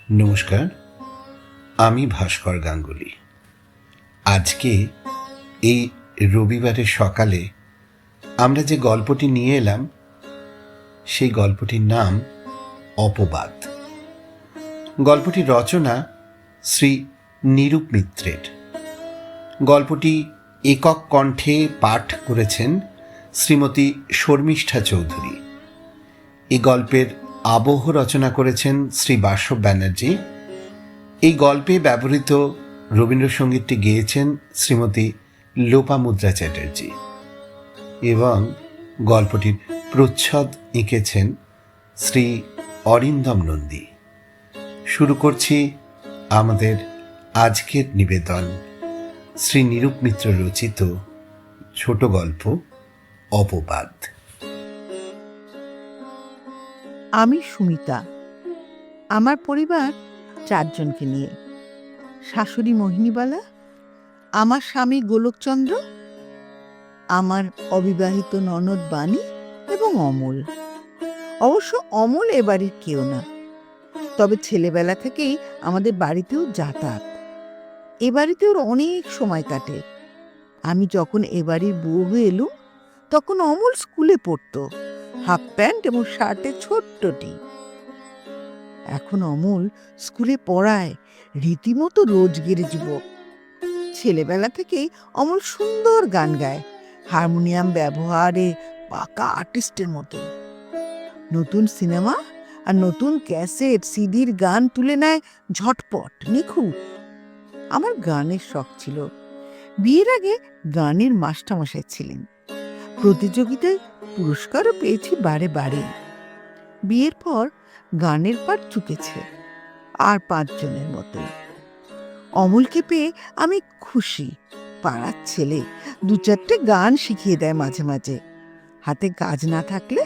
নমস্কার, আমি ভাস্কর গাঙ্গুলি। আজকে এই রবিবারের সকালে আমরা যে গল্পটি নিয়ে এলাম সেই গল্পটির নাম অপবাদ। গল্পটির রচনা শ্রী নিরূপ মিত্রের। গল্পটি একক কণ্ঠে পাঠ করেছেন শ্রীমতী শর্মিষ্ঠা চৌধুরী। এই গল্পের আবহ রচনা করেছেন শ্রী বাসব ব্যানার্জি। এই গল্পে ব্যবহৃত রবীন্দ্রসঙ্গীতটি গেয়েছেন শ্রীমতী লোপামুদ্রা চ্যাটার্জি এবং গল্পটির প্রচ্ছদ এঁকেছেন শ্রী অরিন্দম নন্দী। শুরু করছি আমাদের আজকের নিবেদন, শ্রী নিরূপ মিত্র রচিত ছোট গল্প অপবাদ। আমি সুমিতা। আমার পরিবার 4 জনকে নিয়ে। শাশুড়ি মোহিনীবালা, আমার স্বামী গোলকচন্দ্র, আমার অবিবাহিত ননদ বাণী এবং অমল। অবশ্য অমল এ বাড়ির কেউ না, তবে ছেলেবেলা থেকেই আমাদের বাড়িতেও যাতায়াত। এ বাড়িতে ওর অনেক সময় কাটে। আমি যখন এ বাড়ির বউ হয়ে এলুম তখন অমল স্কুলে পড়তো, হাফ প্যান্ট এবং শার্টে ছোট্টটি। এখন অমল স্কুলে পড়ায়, রীতিমতো রোজগের যুবক। ছেলেবেলা থেকেই অমল সুন্দর গান গায়, হারমোনিয়াম ব্যবহারে পাকা আর্টিস্টের মতো। নতুন সিনেমা আর নতুন ক্যাসেট সিডির গান তুলে নেয় ঝটপট, নিখুঁত। আমার গানের শখ ছিল। বিয়ের আগে গানের মাস্টারমশাই ছিলেন। প্রতিযোগিতায় পুরস্কারও পেয়েছি বারে বারে। বিয়ের পর গানের পাঠ চুকেছে, আর 5 জনের মতো। অমলকে পেয়ে আমি খুশি। পাড়ার ছেলে 2-4টে গান শিখিয়ে দেয় মাঝে মাঝে। হাতে কাজ না থাকলে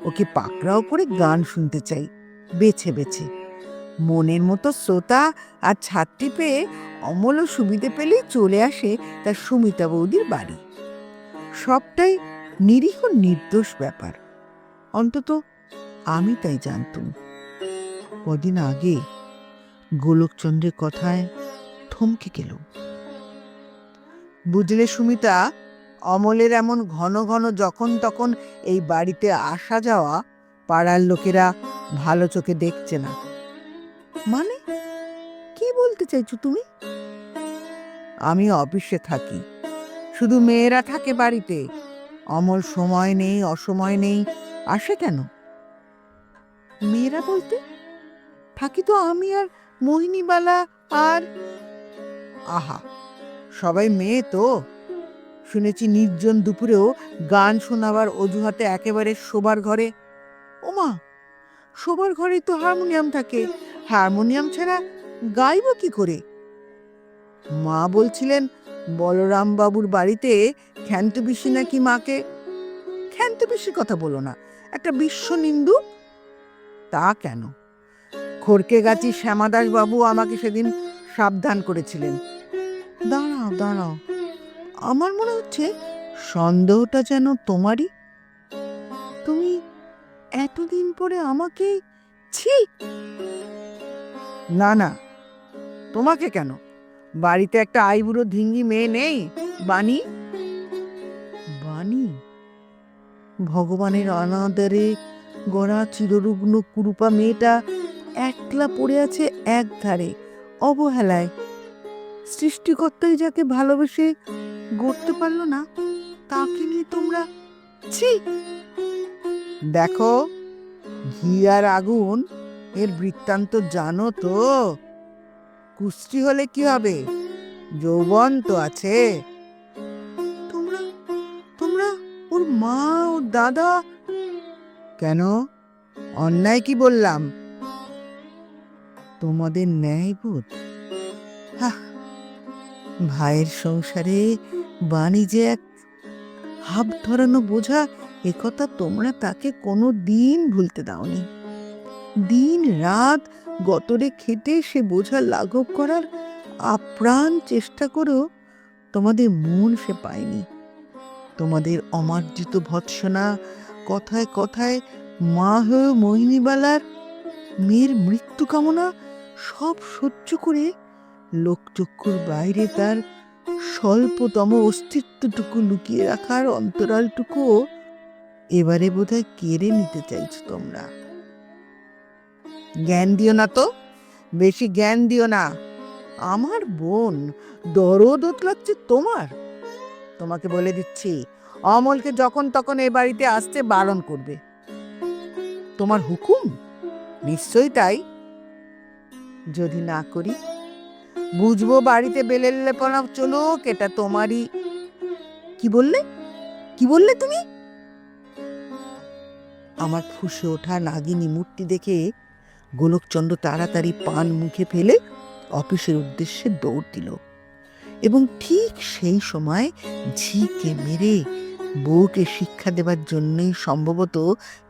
ওকে পাকড়াও করে গান শুনতে চাই, বেছে বেছে। মনের মতো শ্রোতা আর ছাত্রী পেয়ে অমলও সুবিধে পেলেই চলে আসে তার সুমিতা বৌদির বাড়ি। সবটাই নিরীহ নির্দোষ ব্যাপার, অন্তত আমি তাই জানতুম। কদিন আগে গোলকচন্দ্রের কথায় থমকে গেল। বুঝলে সুমিতা, অমলের এমন ঘন ঘন যখন তখন এই বাড়িতে আসা যাওয়া পাড়ার লোকেরা ভালো চোখে দেখছে না। মানে কি বলতে চাইছো তুমি? আমি অফিসে থাকি, শুধু মেয়েরা থাকে বাড়িতে। অমল সময় নেই, অসময় নেই, আসে কেন? মেয়েরা বলতে থাকি তো আমি আর মোহিনীবালা আর... আহা, সবাই মেয়ে তো। শুনেছি নির্জন দুপুরেও গান শোনাবার অজুহাতে একেবারে শোবার ঘরে। ওমা, শোবার ঘরেই তো হারমোনিয়াম থাকে, হারমোনিয়াম ছাড়া গাইব কি করে? মা বলছিলেন বলরাম বাবুর বাড়িতে ক্ষান্ত পিসি নাকি মাকে... ক্ষান্ত পিসির কথা বলো না, একটা বিশ্ব নিন্দুক। তা কেন? খড়কে গাছি শ্যামাদাস বাবু আমাকে সেদিন সাবধান করেছিলেন। দাঁড়াও দাঁড়াও, আমার মনে হচ্ছে সন্দেহটা যেন তোমারই। তুমি এতদিন পরে আমাকে... ছি! না না, তোমাকে কেন? বাড়িতে একটা আইবুড়ো ধিঙ্গি মেয়ে নেই, বাণী? বাণী? ভগবানের অনাদরে গড়া চিররুগ্ন কুরুপা মেয়েটা একলা পড়ে আছে এক ধারে, অবহেলায়। সৃষ্টিকর্তাই যাকে ভালোবেসে গড়তে পারল না, তাকে নিয়ে তোমরা... ছি! দেখো, ঘি আর আগুন এর বৃত্তান্ত জানো তো। কুষ্টি হলে কি হবে, যৌবন তো আছে। তোমরা তোমরা ওর মা, ওর দাদা... কেন, অন্যায় কি বললাম? তোমাদের ন্যায়বোধ? ভাইয়ের সংসারে বাণী যে এক হাব ধরানো বোঝা, একথা তোমরা তাকে কোনো দিন ভুলতে দাওনি। দিন রাত গতরে খেটে সে বোঝা লাঘব করার আপ্রাণ চেষ্টা করেও তোমাদের মন সে পায়নি। তোমাদের অমার্জিত ভৎসনা, কথায় কথায় মা হয়ে মোহিনীবালার মেয়ের মৃত্যু কামনা সব সহ্য করে লোকচক্ষুর বাইরে তার স্বল্পতম অস্তিত্বটুকু লুকিয়ে রাখার অন্তরালটুকুও এবারে বোধহয় কেড়ে নিতে চাইছো তোমরা। জ্ঞান দিও না তো, বেশি জ্ঞান দিও না। আমার বোন, দরদ ওতলাচ্ছে তোমার। তোমাকে বলে দিচ্ছি, অমলকে যখন তখন এ বাড়িতে আসতে বারণ করবে। তোমার হুকুম? নিশ্চয়ই তাই। যদি না করি, বুঝবো বাড়িতে বেলের লেপনা চলুক, এটা তোমারই। কি বললে? কি বললে তুমি? আমার ফুঁসে ওঠা নাগিনী মূর্তি দেখে গোলকচন্দ্র তাড়াতাড়ি পান মুখে ফেলে অফিসের উদ্দেশ্যে দৌড় দিল, এবং ঠিক সেই সময় ঝিকে মেরে বউকে শিক্ষা দেবার জন্যই সম্ভবত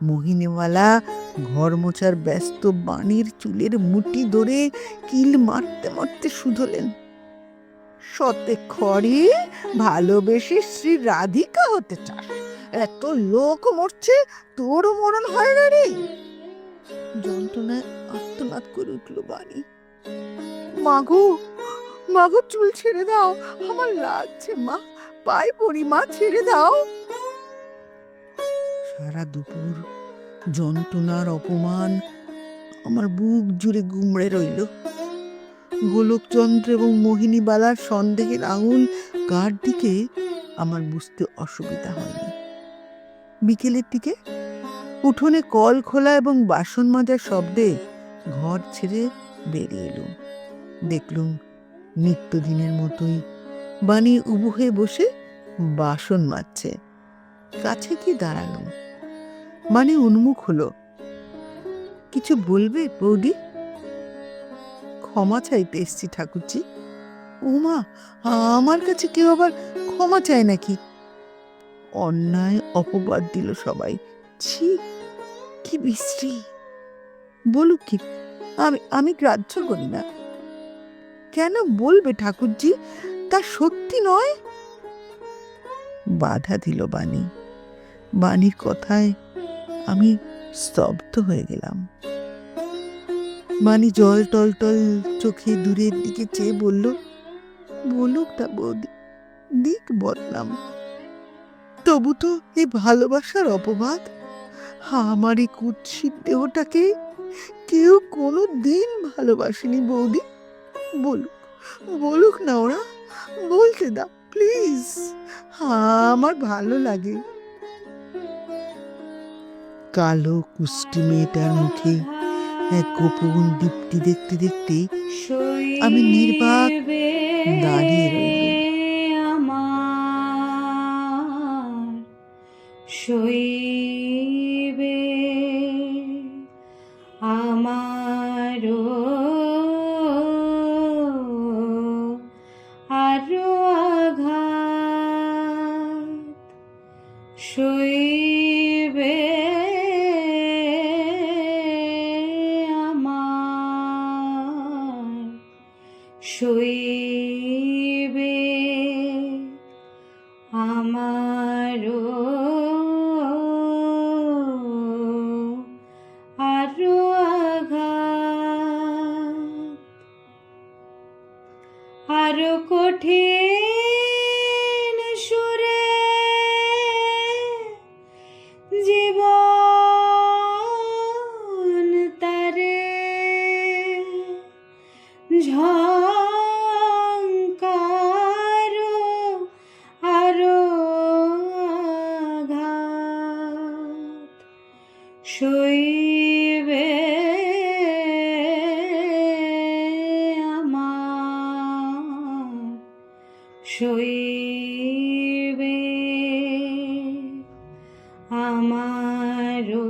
মোহিনীওয়ালা ঘর মোছার ব্যস্ত বাণীর চুলের মুঠি ধরে কিল মারতে মারতে শুধলেন, সতে খড়ে ভালোবেসে শ্রী রাধিকা হতে চাস? এত লোক মরছে, তোরও মরণ হয় না রে? যন্ত্রণায় আর্তনাদ করে উঠল বাণী। মাগো, মাগো, চুল ছেড়ে দাও, আমার লাগছে মা, পায়ে পড়ি মা, ছেড়ে দাও। সারা দুপুর যন্ত্রণার অপমান আমার বুক জুড়ে গুমড়ে রইল। গোলকচন্দ্র এবং মোহিনীবালার সন্দেহের আঙুল কার দিকে আমার বুঝতে অসুবিধা হয়নি। বিকেলের দিকে উঠোনে কল খোলা এবং বাসন মাজার শব্দে ঘর ছেড়ে বেরিয়ে এলুম। দেখলুম নিত্যদিনের মতোই বাণী উবু হয়ে বসে বাসন মাজছে। কাছে গিয়ে দাঁড়ালুম। বাণী উন্মুখ হলো। কিছু বলবে বৌদি? ক্ষমা চাইতে এসছি ঠাকুরজি। উমা, আমার কাছে কেউ আবার ক্ষমা চায় নাকি? অন্যায় অপবাদ দিল সবাই। ছি, কি বিশ্রী! বলুক কি, আমি আমি গ্রাহ্য করি না। কেন বলবে ঠাকুরজি? তা সত্যি নয়। বাধা দিল বাণী। বাণীর কথায় আমি স্তব্ধ হয়ে গেলাম। বাণী জল টলটল চোখে দূরের দিকে চেয়ে বলল, বলুক তা বৌদি, দিক বদনাম। তবু তো এই ভালোবাসার অপবাদ। আমার এই কুৎসিত দেহটাকে কেউ কোনো দিন ভালোবাসেনি বৌদি। বলুক, বলুক না ওরা, বলতে দাও প্লিজ, আমার ভালো লাগে। কালো কুষ্টি মেয়েটার মুখে এক গোপন দীপ্তি দেখতে দেখতে আমি নির্বাক দাঁড়িয়ে রইলাম। শৈবে আমারো আরো আঘাত, শৈবে আমার, শৈবে আমারো আরো আঘাত, আরো কঠিন সুরে জীবন তারে ঝংকার আরো আঘাত, শৈবে আমার, শৈবে আমারো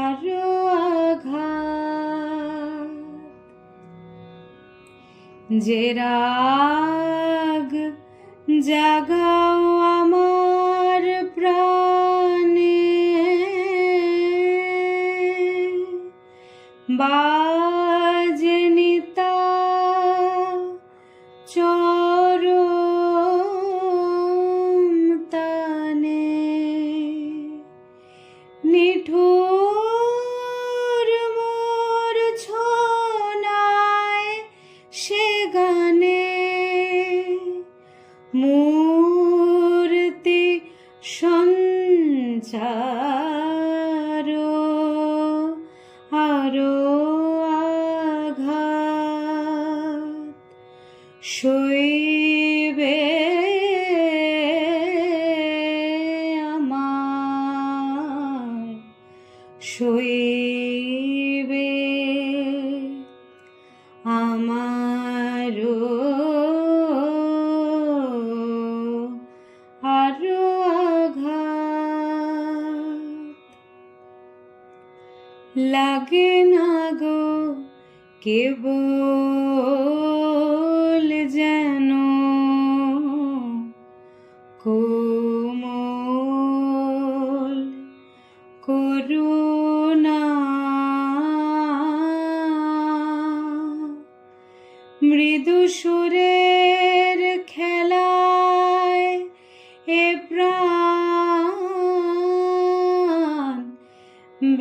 আরো আঘাত, যে রাগ জাগাও আমার প্রাণে, বাজেনি তা চরম তানে, নিঠুর আরো আরো আঘাত সইবে আমার সইবে আমারও আরো আঘাত লাগে না গো কেবল যেন কোমল করুণা মৃদু সুরের খেলায় এ প্রাণ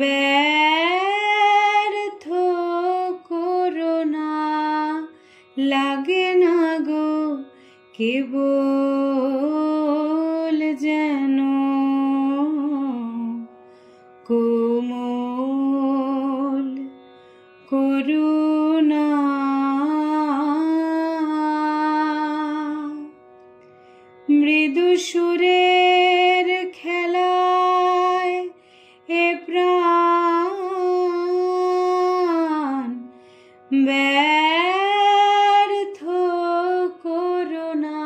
ব্যর্থ করুণা লাগে না গো কেবল যেন কোমল করুণা মৃদু সুরের খেলায় এ প্রাণ ব্যর্থ করুণা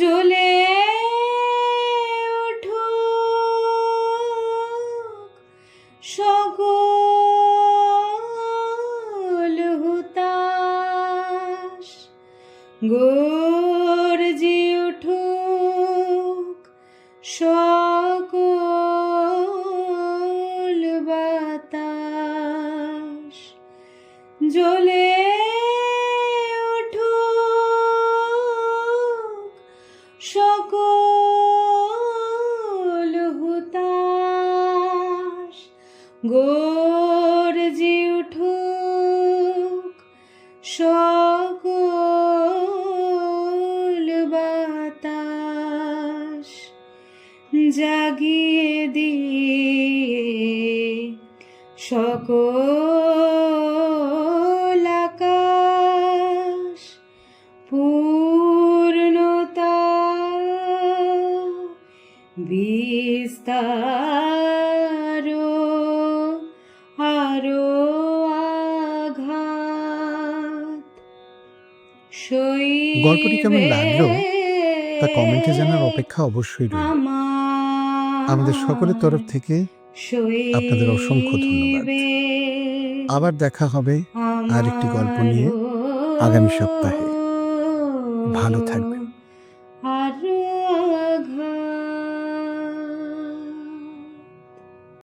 জ্বলে উঠুক সকল হুতাশ গর্জি উঠুক সকল বাতাস জ্বলে উঠুক সকল হুতাশ গর্জি উঠুক সকল বাতাস জাগিয়ে দিয়ে সকল আকাশ পূর্ণতা বিস্তার আরো আঘাত গল্পটি কেমন লাগলো তা কমেন্টে জানার অপেক্ষা অবশ্যই রইল। আমাদের সকলের তরফ থেকে আপনাদের অসংখ্য ধন্যবাদ। আবার দেখা হবে আরেকটি গল্প নিয়ে আগামী সপ্তাহে। ভালো থাকবেন।